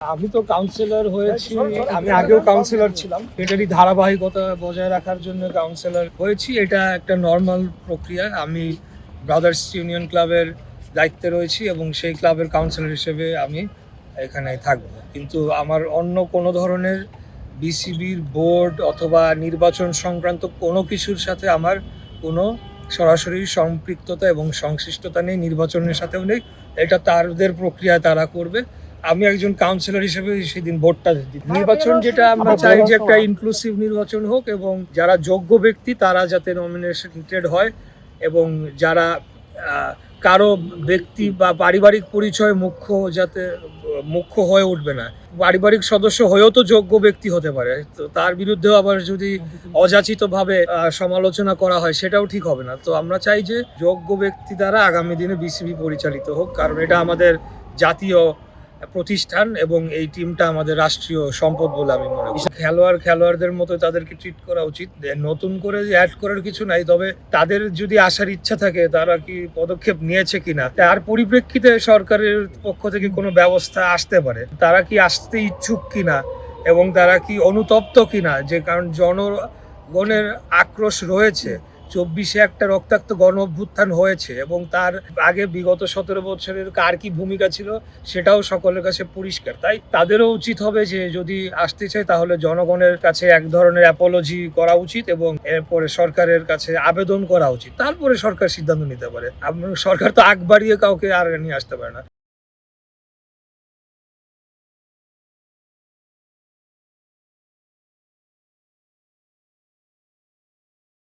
আমি তো কাউন্সিলর হয়েছি, আমি আগেও কাউন্সিলর ছিলাম। এটারই ধারাবাহিকতা বজায় রাখার জন্য কাউন্সিলর হয়েছি। এটা একটা নর্মাল প্রক্রিয়া। আমি ব্রাদার্স ইউনিয়ন ক্লাবের দায়িত্বে রয়েছি এবং সেই ক্লাবের কাউন্সিলর হিসেবে আমি এখানে থাকবো। কিন্তু আমার অন্য কোনো ধরনের বিসিবির বোর্ড অথবা নির্বাচন সংক্রান্ত কোনো কিছুর সাথে আমার কোনো সরাসরি সম্পৃক্ততা এবং সংশ্লিষ্টতা নেই, নির্বাচনের সাথেও নেই। এটা তাদের প্রক্রিয়া, তারা করবে। আমি একজন কাউন্সিলর হিসেবে সেদিন ভোটটা দিই। নির্বাচন যেটা আমরা চাই যে একটা ইনক্লুসিভ নির্বাচন হোক এবং যারা যোগ্য ব্যক্তি তারা যাতে নমিনেটেড হয় এবং যারা কারো ব্যক্তি বা পারিবারিক পরিচয় মুখ্য হয়ে উঠবে না। পারিবারিক সদস্য হয়েও তো যোগ্য ব্যক্তি হতে পারে, তো তার বিরুদ্ধেও আবার যদি অযাচিতভাবে সমালোচনা করা হয় সেটাও ঠিক হবে না। তো আমরা চাই যে যোগ্য ব্যক্তি দ্বারা আগামী দিনে বিসিবি পরিচালিত হোক, কারণ এটা আমাদের জাতীয় প্রতিষ্ঠান এবং এই টিমটা আমাদের রাষ্ট্রীয় সম্পদ বলে আমি মনে করি। খেলোয়াড়দের মতো তাদেরকে ট্রিট করা উচিত। নতুন করে অ্যাড করার কিছু নাই, তবে তাদের যদি আসার ইচ্ছা থাকে তারা কি পদক্ষেপ নিয়েছে কিনা, তার পরিপ্রেক্ষিতে সরকারের পক্ষ থেকে কোনো ব্যবস্থা আসতে পারে। তারা কি আসতে ইচ্ছুক কিনা এবং তারা কি অনুতপ্ত কিনা, যে কারণ জনগণের আক্রোশ রয়েছে। 24-এ একটা রক্তাক্ত গণ অভ্যুত্থান হয়েছে এবং তার আগে বিগত 17 বছরের কার কি ভূমিকা ছিল সেটাও সকলের কাছে পরিষ্কার। তাই তাদেরও উচিত হবে যে যদি আসতে চায় তাহলে জনগণের কাছে এক ধরনের অ্যাপোলজি করা উচিত এবং এরপরে সরকারের কাছে আবেদন করা উচিত। তারপরে সরকার সিদ্ধান্ত নিতে পারে। সরকার তো আগ বাড়িয়ে কাউকে আর নিয়ে আসতে পারে না।